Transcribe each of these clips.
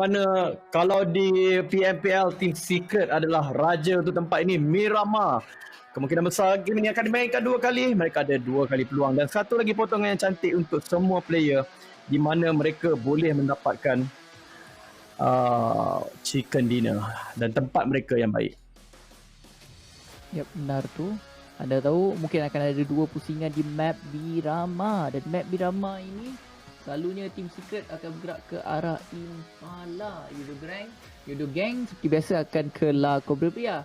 Mana kalau di PMPL Team Secret adalah raja untuk tempat ini, Miramar. Kemungkinan besar game ini akan dimainkan 2 kali. Mereka ada 2 kali peluang dan satu lagi potongan yang cantik untuk semua player di mana mereka boleh mendapatkan chicken dinner dan tempat mereka yang baik. Ya, benar tu. Anda tahu mungkin akan ada 2 pusingan di map Miramar, dan map Miramar ini selalunya Team Secret akan bergerak ke arah Impala. Yudo Gang seperti biasa akan ke La Cobreria.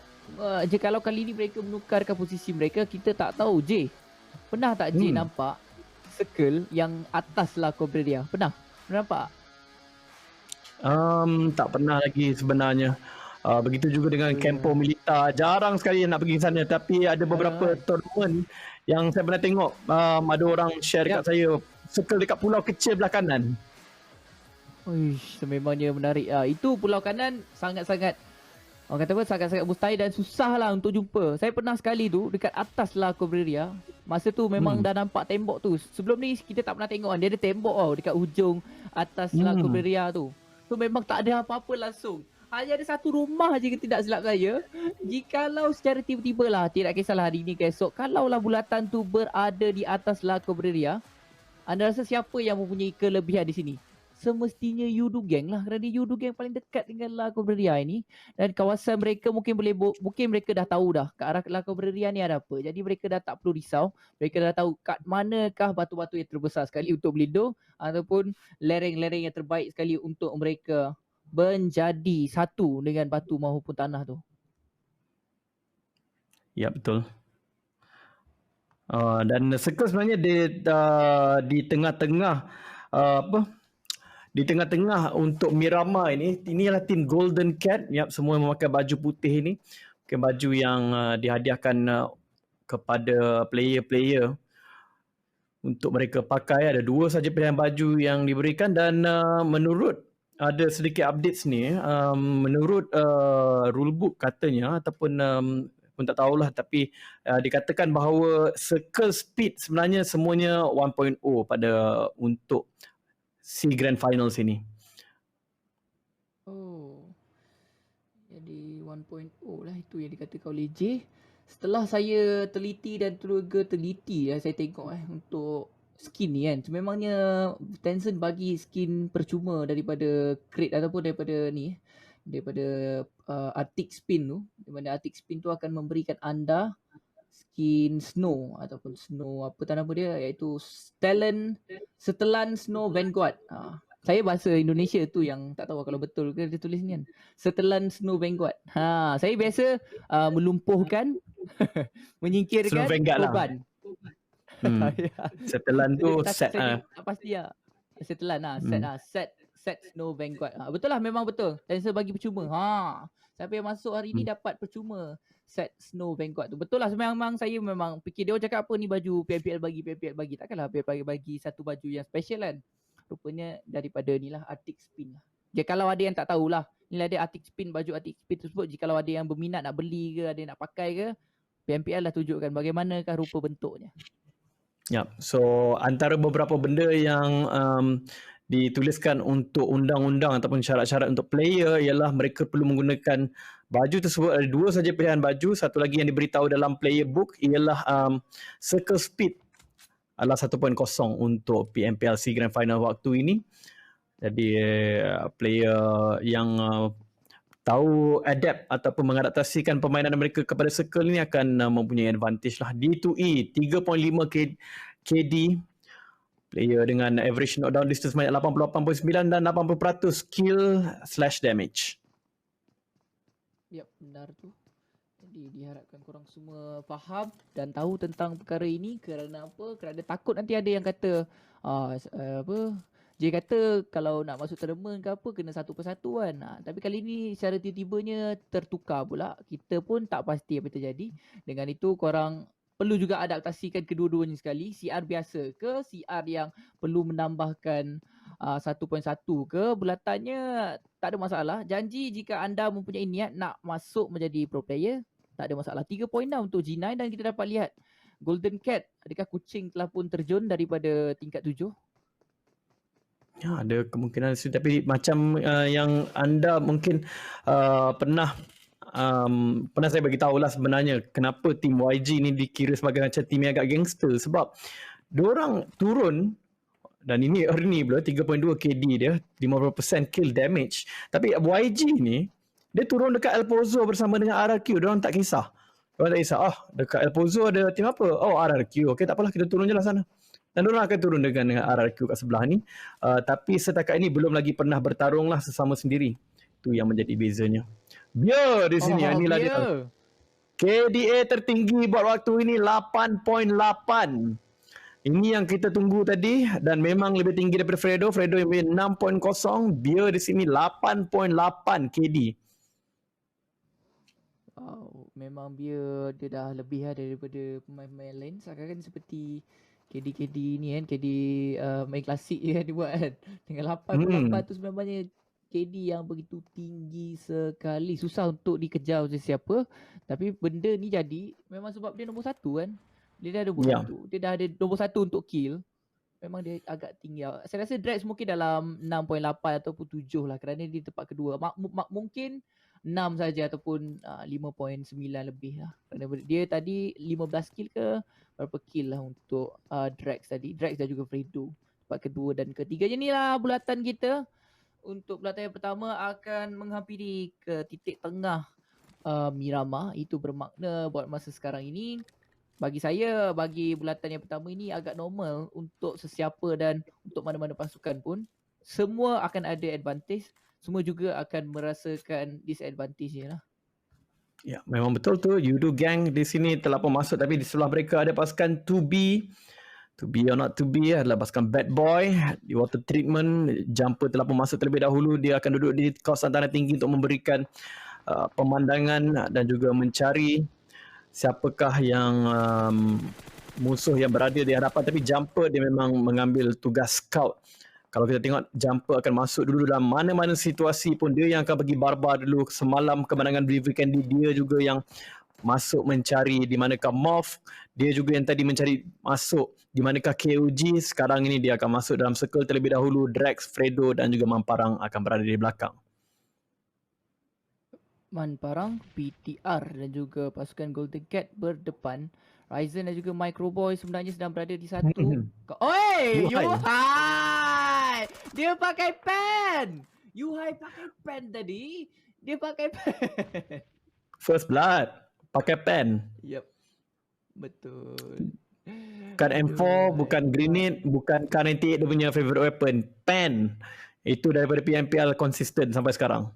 Jikalau kali ini mereka menukarkan posisi mereka, kita tak tahu. J, pernah tak J nampak circle yang atas La Cobreria? Pernah nampak? Tak pernah lagi sebenarnya. Begitu juga dengan Campo Milita. Jarang sekali nak pergi sana, tapi ada beberapa tournament yang saya pernah tengok. Ada orang share dekat saya, circle dekat pulau kecil belah kanan. Uish, sememangnya menarik. Itu pulau kanan sangat-sangat, orang kata apa, sangat-sangat mustahil dan susah lah untuk jumpa. Saya pernah sekali tu dekat atas La Cobreria. Masa tu memang dah nampak tembok tu. Sebelum ni kita tak pernah tengok kan. Dia ada tembok tau dekat hujung atas La Cobreria tu. So memang tak ada apa-apa langsung. Hanya ada satu rumah je, tidak silap saya. Jikalau secara tiba-tiba lah, tidak kisahlah hari ni ke esok, kalau lah bulatan tu berada di atas La Cobreria, anda rasa siapa yang mempunyai kelebihan di sini? Semestinya Yudu Gang lah, kerana Yudu Gang paling dekat dengan La Cobreria ini, dan kawasan mereka mungkin mereka dah tahu dah ke arah La Cobreria ni ada apa. Jadi mereka dah tak perlu risau. Mereka dah tahu kat manakah batu-batu yang terbesar sekali untuk berlindung, ataupun lereng-lereng yang terbaik sekali untuk mereka menjadi satu dengan batu maupun tanah tu. Ya, betul. Dan circle sebenarnya di tengah-tengah di tengah-tengah untuk Miramar ini, inilah tim Golden Cat. Yap, semua memakai baju putih ini. Mungkin baju yang dihadiahkan kepada player-player untuk mereka pakai. Ada 2 saja pilihan baju yang diberikan dan menurut ada sedikit updates ni, menurut rulebook katanya, ataupun pun tak tahulah, tapi dikatakan bahawa circle speed sebenarnya semuanya 1.0 pada untuk si Grand Finals ini. Oh, jadi 1.0 lah itu yang dikatakan oleh J. Setelah saya teliti dan saya tengok untuk skin ni kan, sememangnya Tencent bagi skin percuma daripada crate ataupun daripada Arctic Spin tu. Di mana Arctic Spin tu akan memberikan anda skin snow ataupun snow apa nama dia, iaitu Setelan Snow Vanguard. Saya bahasa Indonesia tu yang tak tahu kalau betul ke dia tulis ni kan. Setelan Snow Vanguard. Saya biasa melumpuhkan menyingkirkan korban. Setelan tu set tak pasti lah. Setelan set Snow Vanguard. Betul lah, memang betul. Dan saya bagi percuma. Siapa yang masuk hari ni dapat percuma set Snow Vanguard tu. Betul lah, memang saya memang fikir dia orang cakap apa ni, baju PMPL bagi. Takkanlah PMPL bagi satu baju yang special kan. Rupanya daripada ni lah Arctic Spin lah. Kalau ada yang tak tahulah, ni lah dia Arctic Spin, baju Arctic Spin tersebut. Jikalau ada yang berminat nak beli ke, ada yang nak pakai ke, PMPL dah tunjukkan bagaimanakah rupa bentuknya. Ya, so antara beberapa benda yang dituliskan untuk undang-undang ataupun syarat-syarat untuk player ialah mereka perlu menggunakan baju tersebut. Ada 2 saja pilihan baju. Satu lagi yang diberitahu dalam player book ialah circle speed adalah 1.0 untuk PMPLC Grand Final waktu ini. Jadi player yang tahu adapt ataupun mengadaptasikan permainan mereka kepada circle ini akan mempunyai advantage lah. D2E 3.5 KD, player dengan average knockdown distance sebanyak 88.9 dan 80% skill/damage. Yep, benar tu. Jadi diharapkan korang semua faham dan tahu tentang perkara ini. Kerana apa? Kerana takut nanti ada yang kata Dia kata kalau nak masuk tournament ke apa kena satu persatu kan. Tapi kali ni secara tiba-tibanya tertukar pula. Kita pun tak pasti apa terjadi. Dengan itu korang perlu juga adaptasikan kedua-duanya sekali. CR biasa ke, CR yang perlu menambahkan 1.1 ke, bulatannya tak ada masalah. Janji jika anda mempunyai niat nak masuk menjadi pro player, tak ada masalah. 3.6 untuk G9 dan kita dapat lihat Golden Cat, adakah kucing telah pun terjun daripada tingkat 7? Ya, ada kemungkinan tapi macam yang anda mungkin pernah saya bagi tahulah sebenarnya kenapa tim YG ni dikira sebagai macam tim yang agak gangster, sebab diorang turun dan ini Ernie pula 3.2 KD dia, 50% kill damage. Tapi YG ni dia turun dekat El Pozo bersama dengan RRQ, diorang tak kisah. Diorang tak kisah, dekat El Pozo ada tim apa? Oh, RRQ. Okey, tak apalah, kita turun je lah sana. Dan diorang akan turun dengan RRQ kat sebelah ni. Tapi setakat ini belum lagi pernah bertarung lah sesama sendiri. Itu yang menjadi bezanya. Beer di sini, Oh, inilah dia. Beer. KDA tertinggi buat waktu ini 8.8. Ini yang kita tunggu tadi dan memang lebih tinggi daripada Fredo. Fredo yang punya 6.0, Beer di sini 8.8 KD. Wow, memang dia dah lebih lah daripada pemain-pemain lain. Seakan-akan seperti KD ni kan, KD main klasik je kan dia buat kan. Dengan 8.8 tu sebenarnya KD yang begitu tinggi sekali. Susah untuk dikejar oleh siapa. Tapi benda ni jadi memang sebab dia nombor 1 kan. Dia dah ada nombor 1. Dia dah ada nombor 1 untuk kill. Memang dia agak tinggi. Saya rasa Drax mungkin dalam 6.8 ataupun 7 lah kerana dia tempat kedua. Mungkin 6 saja ataupun 5.9 lebih lah. Kerana dia tadi 15 kill ke berapa kill lah untuk Drax tadi. Drax dan juga Fredo. Tempat kedua dan ketiganya ni lah bulatan kita. Untuk bulatan yang pertama akan menghampiri ke titik tengah Miramar. Itu bermakna buat masa sekarang ini. Bagi saya, bagi bulatan yang pertama ini agak normal untuk sesiapa dan untuk mana-mana pasukan pun. Semua akan ada advantage. Semua juga akan merasakan disadvantage lah. Ya, memang betul tu. Yudu Gang di sini telah pun masuk tapi di sebelah mereka ada pasukan 2B. 2B or not 2B adalah pasukan Bad Boy. Di water treatment, Jumper telah pun masuk terlebih dahulu. Dia akan duduk di kawasan tanah tinggi untuk memberikan pemandangan dan juga mencari siapakah yang musuh yang berada di hadapan. Tapi Jumper dia memang mengambil tugas scout. Kalau kita tengok Jumper akan masuk dulu dalam mana-mana situasi pun dia yang akan pergi barbar dulu. Semalam kemenangan Bravery Candy dia juga yang masuk mencari di manakah Morph. Dia juga yang tadi mencari masuk di manakah KOG. Sekarang ini dia akan masuk dalam circle terlebih dahulu. Drax, Fredo dan juga Mamparang akan berada di belakang. Mamparang, PTR dan juga pasukan Golden Cat berdepan. Ryzen dan juga Microboy sebenarnya sedang berada di satu. Oi, Yuhai! Dia pakai pen! Yuhai pakai pen tadi. Dia pakai pen. First blood. Pakai pen. Yep. Betul. Bukan M4, bukan grenade, bukan K98 dia punya favorite weapon. Pen. Itu daripada PMPL konsisten sampai sekarang.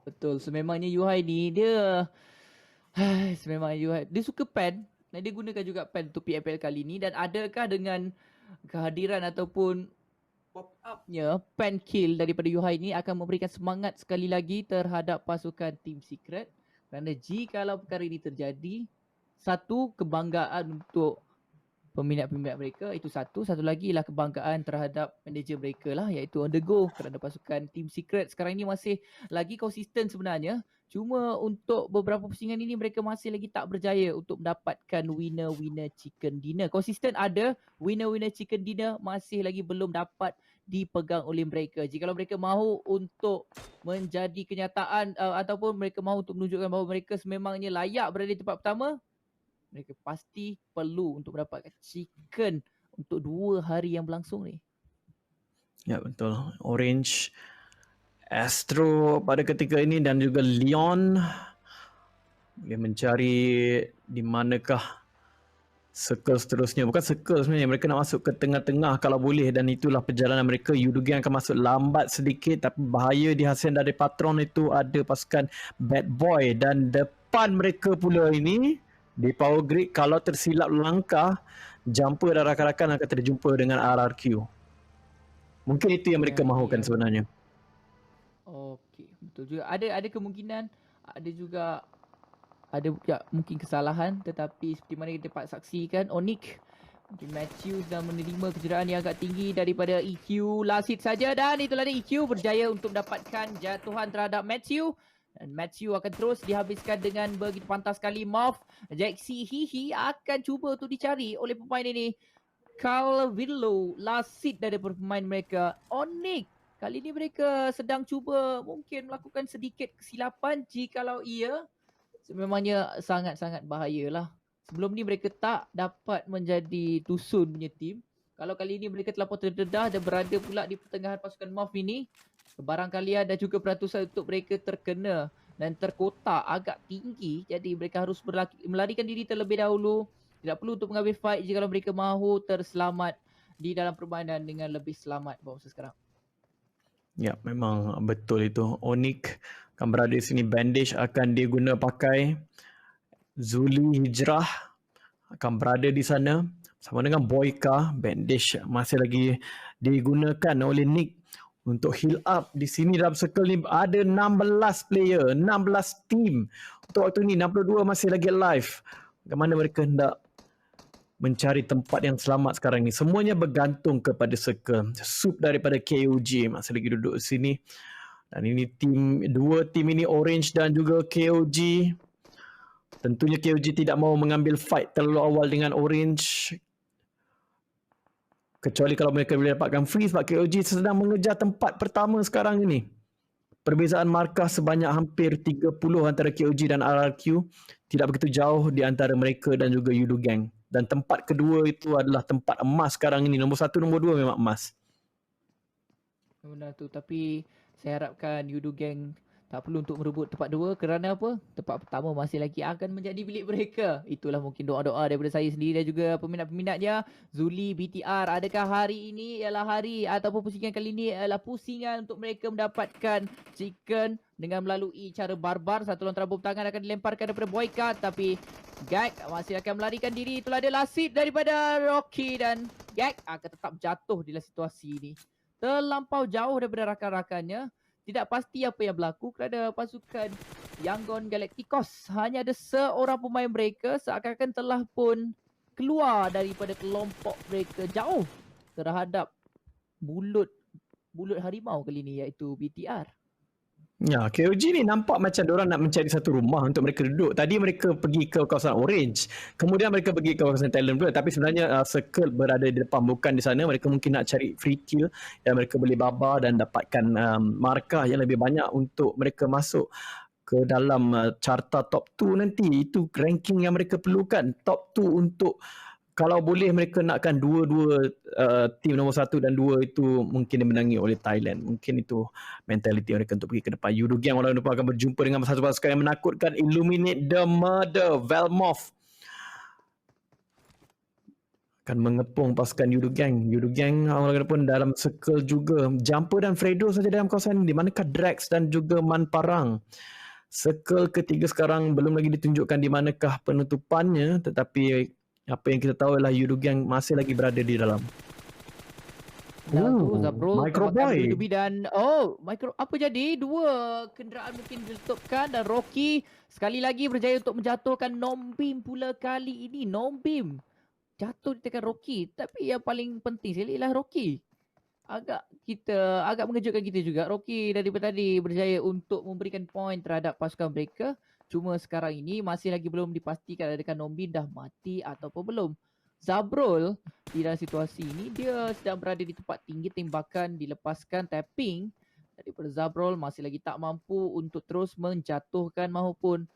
Betul. Sememangnya Yuhai ni dia sememangnya Yuhai dia suka pen dan dia gunakan juga pen untuk PMPL kali ni. Dan adakah dengan kehadiran ataupun pop up-nya pen kill daripada Yuhai ni akan memberikan semangat sekali lagi terhadap pasukan Team Secret. Kerana jikalau perkara ini terjadi, satu kebanggaan untuk peminat-peminat mereka, itu satu. Satu lagi ialah kebanggaan terhadap manager mereka lah, iaitu On The Go. Kerana pasukan Team Secret sekarang ini masih lagi konsisten sebenarnya. Cuma untuk beberapa pusingan ini mereka masih lagi tak berjaya untuk mendapatkan winner-winner chicken dinner. Konsisten ada, winner-winner chicken dinner masih lagi belum dapat dipegang oleh mereka. Jikalau mereka mahu untuk menjadi kenyataan ataupun mereka mahu untuk menunjukkan bahawa mereka sememangnya layak berada di tempat pertama, mereka pasti perlu untuk mendapatkan chicken untuk 2 hari yang berlangsung ni. Ya, betul. Orange, Astro pada ketika ini dan juga Leon dia mencari di manakah circle seterusnya. Bukan circle sebenarnya, mereka nak masuk ke tengah-tengah kalau boleh dan itulah perjalanan mereka. Yudugi akan masuk lambat sedikit tapi bahaya dihasilkan dari patron itu ada pasukan Bad Boy dan depan mereka pula ini di power grid kalau tersilap langkah Jumper dan rakan-rakan akan terjumpa dengan RRQ. Mungkin itu yang mereka mahukan sebenarnya. Okey, betul juga. Ada kemungkinan, ada juga mungkin kesalahan, tetapi seperti mana kita dapat saksikan, Onyx Matthews dah menerima kecederaan yang agak tinggi daripada EQ. Last hit saja dan itulah dia, EQ berjaya untuk mendapatkan jatuhan terhadap Matthew. Dan Matthew akan terus dihabiskan dengan begitu pantas sekali. Morph Jaxi Hihi akan cuba untuk dicari oleh pemain ini. Calvillo, last seat daripada pemain mereka. Onyx, kali ini mereka sedang cuba mungkin melakukan sedikit kesilapan. Jikalau ia, memangnya sangat-sangat bahayalah. Sebelum ni mereka tak dapat menjadi tusun punya tim. Kalau kali ini mereka terlampau terdedah dan berada pula di pertengahan pasukan MAF ini, kebarangkalian dan juga peratusan untuk mereka terkena dan terkotak agak tinggi. Jadi mereka harus melarikan diri terlebih dahulu. Tidak perlu untuk mengambil fight jika mereka mahu terselamat di dalam permainan dengan lebih selamat bangsa sekarang. Ya, memang betul itu. Onyx akan berada di sini. Bandage akan diguna pakai. Zuli Hijrah akan berada di sana sama dengan Boyka. Bandage masih lagi digunakan oleh Nick untuk heal up. Di sini dalam circle ni ada 16 player, 16 team. Untuk waktu ni 62 masih lagi live. Bagaimana mereka hendak mencari tempat yang selamat sekarang ni? Semuanya bergantung kepada circle. Sup daripada KOG masih lagi duduk di sini. Dan ini dua tim ini, Orange dan juga KOG. Tentunya KOG tidak mahu mengambil fight terlalu awal dengan Orange. Kecuali kalau mereka boleh dapatkan free, sebab KOG sedang mengejar tempat pertama sekarang ini. Perbezaan markah sebanyak hampir 30 antara KOG dan RRQ. Tidak begitu jauh di antara mereka dan juga Yudu Gang. Dan tempat kedua itu adalah tempat emas sekarang ini. Nombor 1, nombor 2 memang emas. Benar tu, tapi saya harapkan Yudu Gang tak perlu untuk merebut tempat 2 kerana apa? Tempat pertama masih lagi akan menjadi milik mereka. Itulah mungkin doa-doa daripada saya sendiri dan juga peminat-peminatnya. Zuli, BTR, adakah hari ini ialah hari ataupun pusingan kali ini ialah pusingan untuk mereka mendapatkan chicken dengan melalui cara barbar. Satu lontaran bom tangan akan dilemparkan daripada Boyka, tapi Gag masih akan melarikan diri. Itulah dia last hit daripada Rocky dan Gag akan tetap jatuh di dalam situasi ini. Terlampau jauh daripada rakan-rakannya. Tidak pasti apa yang berlaku kerana pasukan Yangon Galacticos hanya ada seorang pemain mereka seakan-akan telah pun keluar daripada kelompok mereka jauh terhadap mulut harimau kali ini, iaitu BTR. Ya, KOG ni nampak macam diorang nak mencari satu rumah untuk mereka duduk. Tadi mereka pergi ke kawasan Orange. Kemudian mereka pergi ke kawasan Talent pula. Tapi sebenarnya circle berada di depan, bukan di sana. Mereka mungkin nak cari free kill yang mereka boleh babar dan dapatkan markah yang lebih banyak untuk mereka masuk ke dalam carta top 2 nanti. Itu ranking yang mereka perlukan. Top 2 untuk, kalau boleh mereka nakkan dua-dua tim nombor 1 dan 2 itu mungkin dimenangi oleh Thailand. Mungkin itu mentaliti mereka untuk pergi ke depan. Yudu Gang orang depan akan berjumpa dengan satu pasukan yang menakutkan, Illuminate the Murder. Velmoth akan mengepung pasukan Yudu Gang. Yudu Gang orang pun dalam circle juga. Jumper dan Fredo saja dalam kawasan ini. Di manakah Drax dan juga Man Parang? Circle ketiga sekarang belum lagi ditunjukkan di manakah penutupannya, tetapi apa yang kita tahu adalah Yudu Gang masih lagi berada di dalam. Nah tu Zabrul Microboy. dan apa jadi? Dua kenderaan mungkin diletupkan dan Rocky sekali lagi berjaya untuk menjatuhkan Nombim pula kali ini. Nombim jatuh di tangan Rocky, tapi yang paling penting sekali ialah Rocky. Agak mengejutkan kita juga. Rocky daripada tadi berjaya untuk memberikan point terhadap pasukan mereka. Cuma sekarang ini masih lagi belum dipastikan adakah Nombim dah mati ataupun belum. Zabrul di dalam situasi ini dia sedang berada di tempat tinggi, tembakan dilepaskan, tapping daripada Zabrul masih lagi tak mampu untuk terus menjatuhkan maupun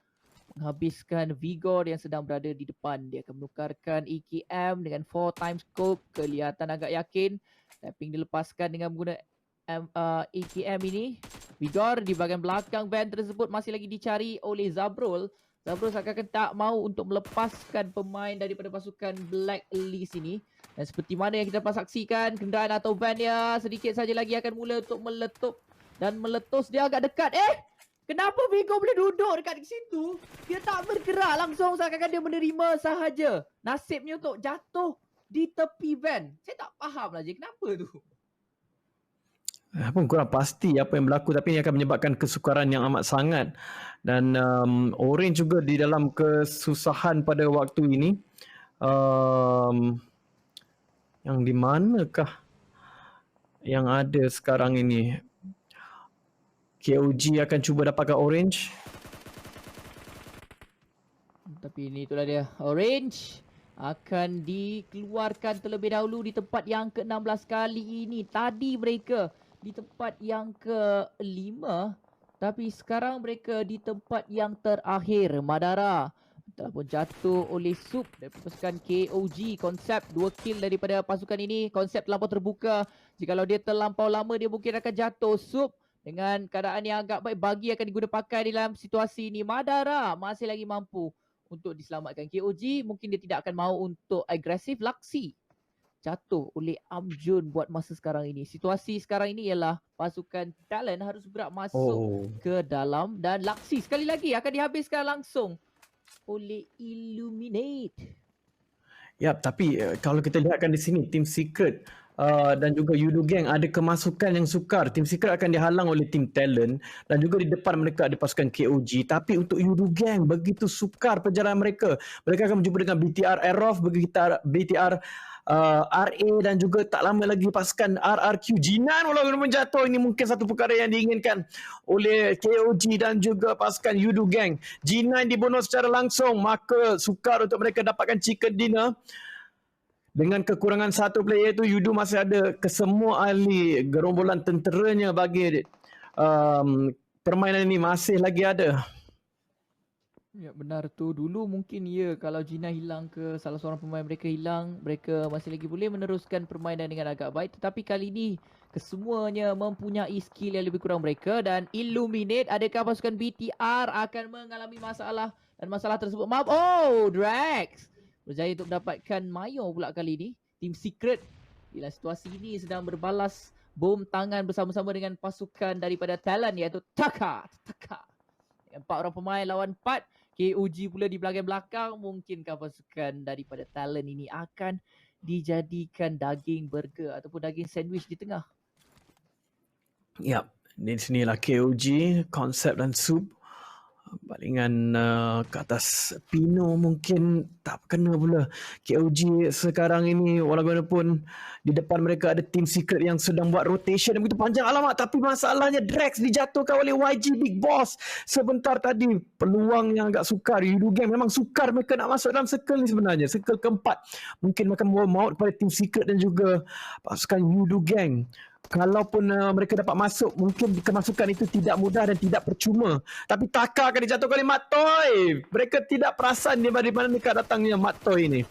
menghabiskan Vigor yang sedang berada di depan. Dia akan menukarkan EKM dengan 4 times scope, kelihatan agak yakin. Tapping dilepaskan dengan menggunakan EKM ini. Vigor di bahagian belakang band tersebut masih lagi dicari oleh Zabrul. Zabrul seakan-akan tak mahu untuk melepaskan pemain daripada pasukan Black List ini. Dan seperti mana yang kita dapat saksikan, kenderaan atau van dia sedikit saja lagi akan mula untuk meletup dan meletus. Dia agak dekat. Kenapa Vigo boleh duduk dekat situ? Dia tak bergerak, langsung seakan-akan dia menerima sahaja. Nasibnya untuk jatuh di tepi van. Saya tak faham lagi kenapa tu. Pun kurang pasti apa yang berlaku, tapi ini akan menyebabkan kesukaran yang amat sangat. Dan Orange juga di dalam kesusahan pada waktu ini. Yang di manakah yang ada sekarang ini? KOG akan cuba dapatkan Orange. Tapi ini itulah dia. Orange akan dikeluarkan terlebih dahulu di tempat yang ke-16 kali ini. Tadi mereka di tempat yang ke-5, tapi sekarang mereka di tempat yang terakhir. Madara telah pun jatuh oleh Sup dari pasukan KOG. Konsep 2 kill daripada pasukan ini. Konsep terlampau terbuka. Jikalau dia terlampau lama, dia mungkin akan jatuh. Sup dengan keadaan yang agak baik, bagi akan diguna pakai dalam situasi ini. Madara masih lagi mampu untuk diselamatkan. KOG mungkin dia tidak akan mahu untuk agresif. Laksi jatuh oleh Amjun buat masa sekarang ini. Situasi sekarang ini ialah pasukan Talent harus bergerak masuk ke dalam, dan Laksi sekali lagi akan dihabiskan langsung oleh Illuminate. Ya, tapi kalau kita lihatkan di sini, Team Secret dan juga Yudo Gang ada kemasukan yang sukar. Team Secret akan dihalang oleh Team Talent dan juga di depan mereka ada pasukan KOG. Tapi untuk Yudo Gang begitu sukar perjalanan mereka. Mereka akan berjumpa dengan BTR Aerof, BTR RA dan juga tak lama lagi pasukan RRQ. Jinan walaupun jatuh, ini mungkin satu perkara yang diinginkan oleh KOG dan juga pasukan Yudo Gang. Jinan dibunuh secara langsung, maka sukar untuk mereka dapatkan chicken dinner. Dengan kekurangan satu player itu, Yudo masih ada kesemua ahli gerombolan tenteranya bagi permainan ini masih lagi ada. Ya, benar tu. Dulu mungkin ya, kalau Gina hilang ke salah seorang pemain mereka hilang, mereka masih lagi boleh meneruskan permainan dengan agak baik. Tetapi kali ini kesemuanya mempunyai skill yang lebih kurang mereka. Dan Illuminate, adakah pasukan BTR akan mengalami masalah, dan masalah tersebut Drax berjaya untuk mendapatkan Mayo pula kali ini. Team Secret bila situasi ini sedang berbalas bom tangan bersama-sama dengan pasukan daripada Talent, iaitu Taka. Empat orang pemain lawan 4. KOG pula di belakang-belakang. Mungkinkah pasukan daripada Talent ini akan dijadikan daging burger ataupun daging sandwich di tengah? Ya, di sinilah KOG, Konsep dan Sup. Balingan ke atas Pino mungkin tak kena pula. KOG sekarang ini walaupun di depan mereka ada Team Secret yang sedang buat rotation yang begitu panjang. Alamak, tapi masalahnya Drax dijatuhkan oleh YG Big Boss sebentar tadi. Peluang yang agak sukar. Yudo Gang memang sukar mereka nak masuk dalam circle ni sebenarnya. Circle keempat. Mungkin akan membawa maut kepada Team Secret dan juga pasukan Yudo Gang. Kalaupun mereka dapat masuk, mungkin kemasukan itu tidak mudah dan tidak percuma. Tapi Taka akan dijatuhkan oleh Mat Toy. Mereka tidak perasan di mana dekat datangnya Mat Toy ini.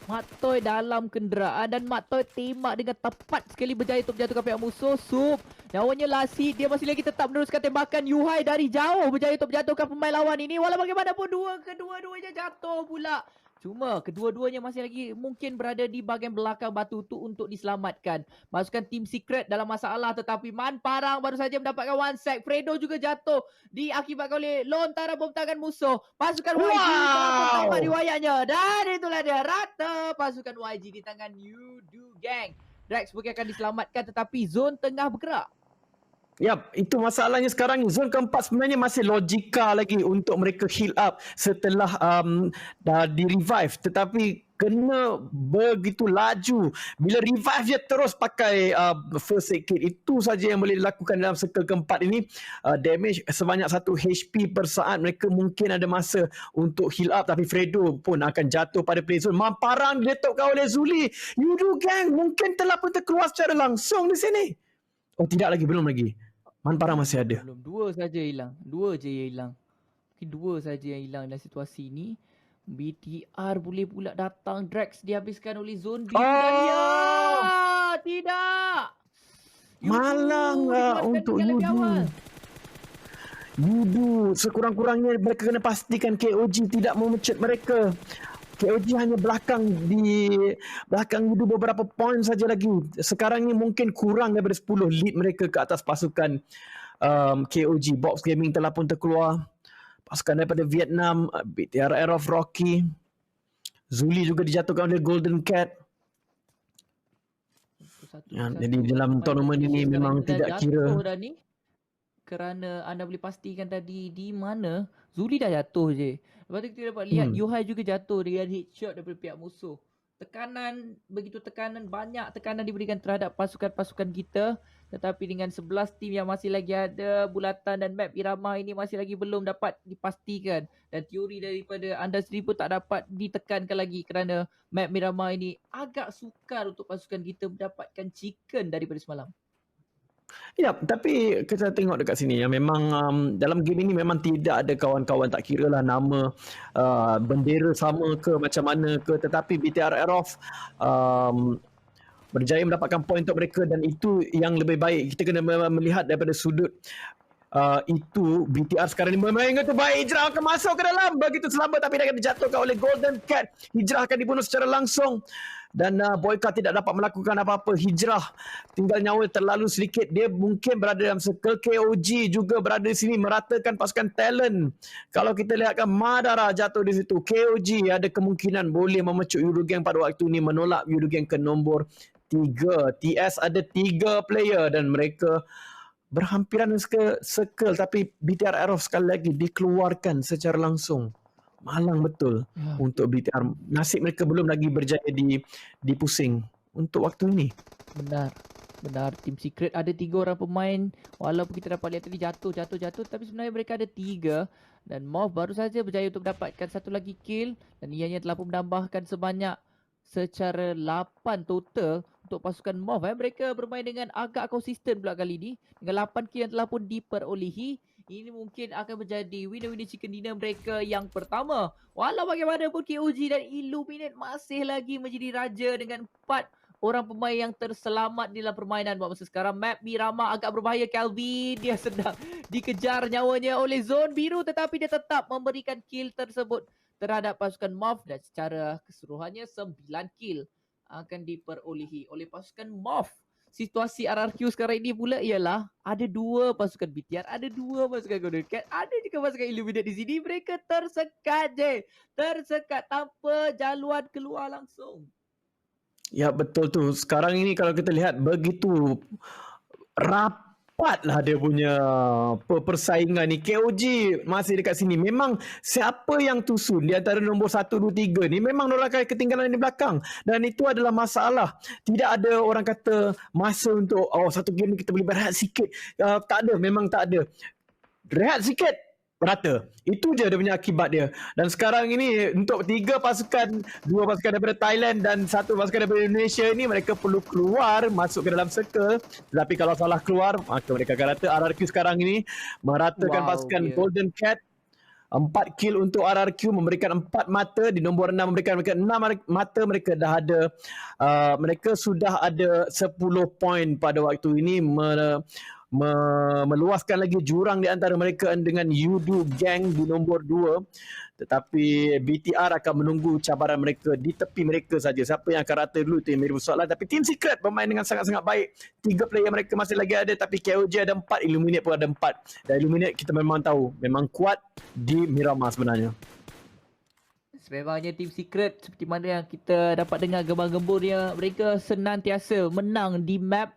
Mat Toy dalam kenderaan dan Mat Toy tembak dengan tepat sekali, berjaya untuk menjatuhkan pihak musuh. Sup, nyawanya Lasi, dia masih lagi tetap meneruskan tembakan. Yuhai dari jauh berjaya untuk menjatuhkan pemain lawan ini. Walau bagaimanapun kedua-duanya jatuh pula. Cuma kedua-duanya masih lagi mungkin berada di bahagian belakang batu tu untuk diselamatkan. Masukkan Team Secret dalam masalah, tetapi Man Parang baru saja mendapatkan one sack. Fredo juga jatuh diakibatkan oleh lontaran bom tangan musuh. Pasukan YG telah pun tampak riwayatnya. Dan itulah dia, rata pasukan YG di tangan Yudo Gang. Drax mungkin akan diselamatkan, tetapi zon tengah bergerak. Yap, itu masalahnya sekarang ni. Zon keempat sebenarnya masih logika lagi untuk mereka heal up setelah dah di-revive. Tetapi kena begitu laju. Bila revive dia terus pakai first aid kit. Itu saja yang boleh dilakukan dalam circle keempat ini. Damage sebanyak 1 HP per saat. Mereka mungkin ada masa untuk heal up. Tapi Fredo pun akan jatuh pada play zone. Mamparang diletupkan oleh Zuli. Yudo Gang mungkin telah pun terkeluar secara langsung di sini. Oh, tidak lagi, belum lagi. Parang masih ada. Belum, dua saja hilang. Dua je yang hilang. Mungkin dua saja yang hilang dalam situasi ini. BTR boleh pula datang. Drax dihabiskan oleh zone B. Tidak. Malang lah untuk Yudo. Yudo, sekurang-kurangnya mereka kena pastikan KOG tidak memecut mereka. KOG hanya belakang Yudo beberapa poin saja lagi. Sekarang ni mungkin kurang daripada 10 lead mereka ke atas pasukan KOG. Box Gaming telah pun terkeluar. Pasukan daripada Vietnam, BTR Aerof Rocky. Zuli juga dijatuhkan oleh Golden Cat. Jadi dalam tournament ini memang tidak kira. Kerana anda boleh pastikan tadi di mana Zuli dah jatuh je. Lepas tu kita dapat lihat Yuhai juga jatuh dengan headshot daripada pihak musuh. begitu banyak tekanan diberikan terhadap pasukan-pasukan kita, tetapi dengan 11 tim yang masih lagi ada, bulatan dan map irama ini masih lagi belum dapat dipastikan, dan teori daripada anda sendiri pun tak dapat ditekankan lagi kerana map irama ini agak sukar untuk pasukan kita mendapatkan chicken daripada semalam. Ya, tapi kita tengok dekat sini ya, memang dalam game ini memang tidak ada kawan-kawan, tak kiralah nama, bendera sama ke macam mana ke, tetapi BTR Aerof berjaya mendapatkan poin untuk mereka, dan itu yang lebih baik. Kita kena melihat daripada sudut itu BTR sekarang ni bermain terbaik. Hijrah akan masuk ke dalam, begitu selamat, tapi dia akan dijatuhkan oleh Golden Cat. Hijrah akan dibunuh secara langsung, dan Boyka tidak dapat melakukan apa-apa. Hijrah tinggal nyawa terlalu sedikit. Dia mungkin berada dalam circle. KOG juga berada di sini meratakan pasukan talent. Kalau kita lihatkan Madara jatuh di situ, KOG ada kemungkinan boleh memecut Eurogang pada waktu ini, menolak Eurogang ke nombor 3. TS ada 3 player dan mereka berhampiran circle, tapi BTR Aerof sekali lagi dikeluarkan secara langsung. Malang betul untuk BTR. Nasib mereka belum lagi berjaya dipusing untuk waktu ini. Benar. Team Secret ada 3 orang pemain. Walaupun kita dapat lihat tadi jatuh, tapi sebenarnya mereka ada 3. Dan Moth baru saja berjaya untuk mendapatkan satu lagi kill. Dan ianya telah pun menambahkan sebanyak secara 8 total untuk pasukan Moth. Mereka bermain dengan agak konsisten pula kali ini. Dengan 8 kill yang telah pun diperolehi. Ini mungkin akan menjadi winner-winner chicken dinner mereka yang pertama. Walau bagaimanapun KOG dan Illuminate masih lagi menjadi raja dengan 4 orang pemain yang terselamat dalam permainan buat masa sekarang. Map Mirama agak berbahaya. Calvin dia sedang dikejar nyawanya oleh zone biru, tetapi dia tetap memberikan kill tersebut terhadap pasukan Moth, dan secara keseluruhannya 9 kill akan diperolehi oleh pasukan Moth. Situasi RRQ sekarang ini pula ialah ada 2 pasukan BTR, ada 2 pasukan Golden Cat, ada juga pasukan Illuminate di sini. Mereka tersekat tanpa jaluan keluar langsung. Ya, betul tu. Sekarang ini kalau kita lihat begitu rapatlah dia punya persaingan ni. KOG masih dekat sini. Memang siapa yang tusun di antara nombor 1, 2, 3 ni memang orang akan ketinggalan di belakang. Dan itu adalah masalah. Tidak ada orang kata masa untuk satu game ni kita boleh berehat sikit. Tak ada, memang tak ada. Rehat sikit, rata. Itu je dia punya akibat dia. Dan sekarang ini untuk 3 pasukan, 2 pasukan daripada Thailand dan 1 pasukan daripada Indonesia ni, mereka perlu keluar, masuk ke dalam circle. Tetapi kalau salah keluar, maka mereka akan rata. RRQ sekarang ini meratakan pasukan Golden Cat. 4 kill untuk RRQ, memberikan 4 mata. Di nombor 6 memberikan mereka 6 mata. Mereka dah ada mereka sudah ada 10 poin pada waktu ini, meluaskan lagi jurang di antara mereka dengan Yudu Gang di nombor 2. Tetapi BTR akan menunggu cabaran mereka di tepi mereka saja. Siapa yang akan rata dulu itu yang menjadi persoalan. Tapi Team Secret bermain dengan sangat-sangat baik. 3 player mereka masih lagi ada, tapi KOJ ada 4, Illuminate pun ada 4. Dan Illuminate kita memang tahu memang kuat di Miramar sebenarnya. Memangnya Team Secret seperti mana yang kita dapat dengar gembar-gemburnya, mereka senantiasa menang di map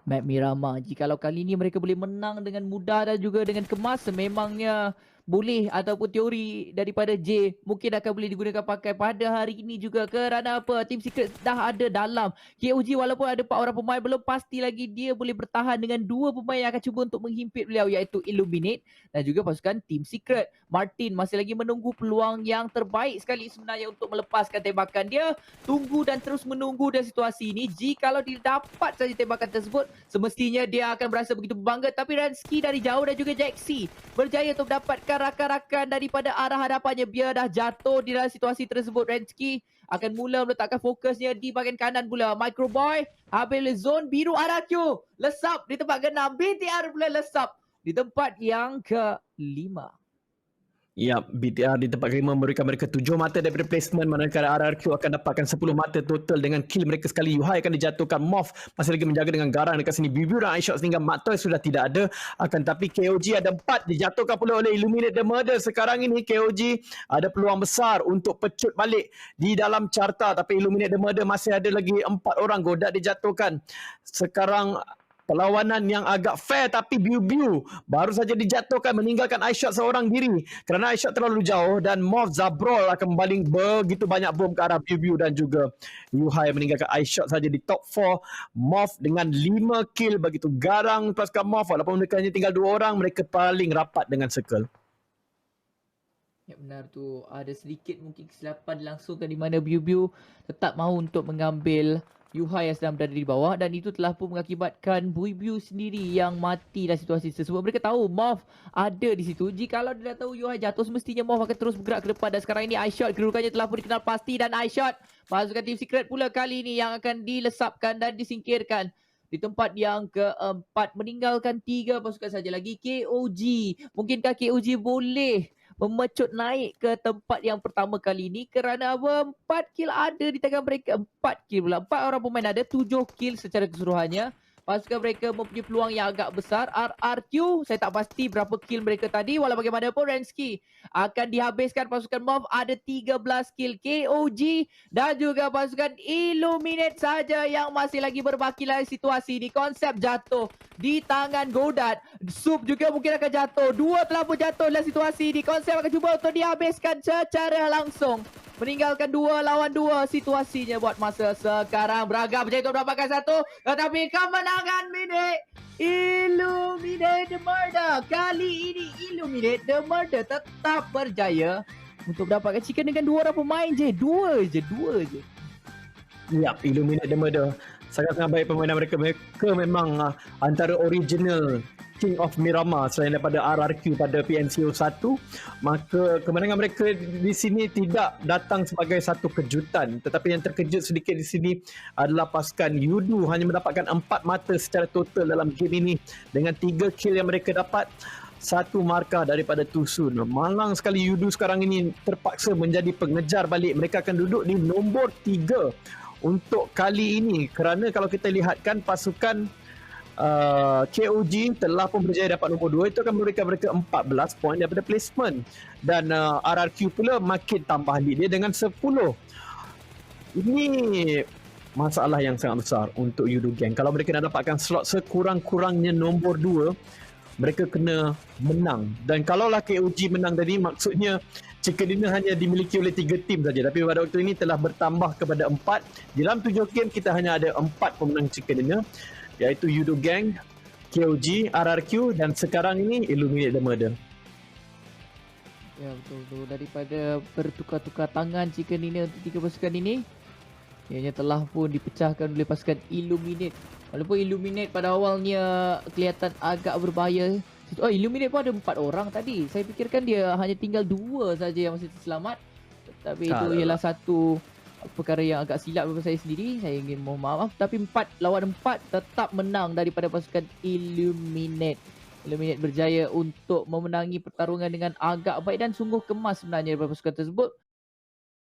Map Miramar. Jikalau kali ini mereka boleh menang dengan mudah dan juga dengan kemas, sememangnya boleh, ataupun teori daripada J mungkin akan boleh digunakan pakai pada hari ini juga. Kerana apa? Team Secret dah ada dalam. KOG walaupun ada 4 orang pemain, belum pasti lagi dia boleh bertahan dengan 2 pemain yang akan cuba untuk menghimpit beliau, iaitu Illuminate dan juga pasukan Team Secret. Martin masih lagi menunggu peluang yang terbaik sekali sebenarnya untuk melepaskan tembakan. Dia tunggu dan terus menunggu dalam situasi ini. Jikalau dia dapat saja tembakan tersebut, semestinya dia akan berasa begitu berbangga. Tapi Ransky dari jauh dan juga Jaxi berjaya untuk mendapatkan rakan-rakan daripada arah hadapannya. Biar dah jatuh di dalam situasi tersebut, Ransky akan mula meletakkan fokusnya di bahagian kanan pula. Microboy habis zone biru. RRQ lesap di tempat ke-6. BTR pula lesap di tempat yang ke-5. Ya, BTR di tempat kelima memberikan mereka 7 mata daripada placement, manakala RRQ akan dapatkan 10 mata total dengan kill mereka sekali. Yuhai akan dijatuhkan. Moth masih lagi menjaga dengan garang dekat sini. Bibiu dan iShot sehingga Matoy sudah tidak ada. Akan tapi KOG ada 4 dijatuhkan pula oleh Illuminate The Murder. Sekarang ini KOG ada peluang besar untuk pecut balik di dalam carta, tapi Illuminate The Murder masih ada lagi 4 orang. Godak dijatuhkan. Sekarang perlawanan yang agak fair, tapi Biu baru saja dijatuhkan meninggalkan iShot seorang diri kerana iShot terlalu jauh dan Moth Zabrol akan membaling begitu banyak bom ke arah Biu dan juga Yuhai meninggalkan iShot saja di top 4. Moth dengan 5 kill, begitu garang pasukan Moth walaupun mereka hanya tinggal 2 orang, mereka paling rapat dengan circle. Ya benar tu, ada sedikit mungkin kesilapan dilangsungkan di mana Biu tetap mahu untuk mengambil Yuhai yang sedang berada di bawah, dan itu telah pun mengakibatkan Biu sendiri yang mati dalam situasi tersebut. Mereka tahu Moth ada di situ. Jikalau dia dah tahu Yuhai jatuh, semestinya Moth akan terus bergerak ke depan, dan sekarang ini iShot kedudukannya telah pun dikenal pasti, dan iShot pasukan Team Secret pula kali ini yang akan dilesapkan dan disingkirkan. Di tempat yang keempat meninggalkan 3 pasukan saja lagi. KOG, mungkinkah KOG boleh memecut naik ke tempat yang pertama kali ini, kerana apa? 4 kill ada di tangan mereka. 4 kill pula. 4 orang pemain ada, 7 kill secara keseluruhannya. Pasukan mereka mempunyai peluang yang agak besar. RRQ, saya tak pasti berapa kill mereka tadi. Walau bagaimanapun, Rensky akan dihabiskan. Pasukan Moth ada 13 kill. KOG dan juga pasukan Illuminate saja yang masih lagi berbaki dalam situasi ini. Konsep jatuh di tangan Godad. Sub juga mungkin akan jatuh. 2 telah pun jatuh dalam situasi ini. Konsep akan cuba untuk dihabiskan secara langsung. Meninggalkan 2 lawan 2 situasinya buat masa sekarang. Braga berjaya untuk mendapatkan 1. Tetapi kemenangan milik Illuminate The Murder. Kali ini Illuminate The Murder tetap berjaya untuk mendapatkan chicken dengan 2 orang pemain je. 2 je. Ya, Illuminate The Murder sangat-sangat baik permainan mereka. Mereka memang antara original King of Miramar selain daripada RRQ pada PNCO 1. Maka kemenangan mereka di sini tidak datang sebagai satu kejutan, tetapi yang terkejut sedikit di sini adalah pasukan Yudu hanya mendapatkan 4 mata secara total dalam game ini dengan 3 kill yang mereka dapat, 1 markah daripada Tusun. Malang sekali Yudu sekarang ini terpaksa menjadi pengejar balik. Mereka akan duduk di nombor 3 untuk kali ini, kerana kalau kita lihatkan pasukan KOG telah pun berjaya dapat nombor 2, itu akan memberikan mereka 14 poin daripada placement, dan RRQ pula makin tambah lead dia dengan 10. Ini masalah yang sangat besar untuk Yudu Gang. Kalau mereka nak dapatkan slot sekurang-kurangnya nombor 2, mereka kena menang. Dan kalaulah KOG menang tadi, maksudnya Chicken Dinner hanya dimiliki oleh 3 tim saja, tapi pada waktu ini telah bertambah kepada 4. Dalam 7 game kita hanya ada 4 pemenang Chicken Dinner, iaitu Yudu Gang, KOG, RRQ, dan sekarang ini Illuminate The Murder. Ya betul. Daripada bertukar-tukar tangan Chicken Dinner untuk 3 pasukan ini, ianya telah pun dipecahkan oleh pasukan Illuminate. Walaupun Illuminate pada awalnya kelihatan agak berbahaya. Oh, Illuminate pun ada 4 orang tadi. Saya fikirkan dia hanya tinggal 2 saja yang masih terselamat. Tapi itu ialah satu perkara yang agak silap daripada saya sendiri. Saya ingin mohon maaf. Tapi 4 lawan 4 tetap menang daripada pasukan Illuminate. Illuminate berjaya untuk memenangi pertarungan dengan agak baik dan sungguh kemas sebenarnya daripada pasukan tersebut.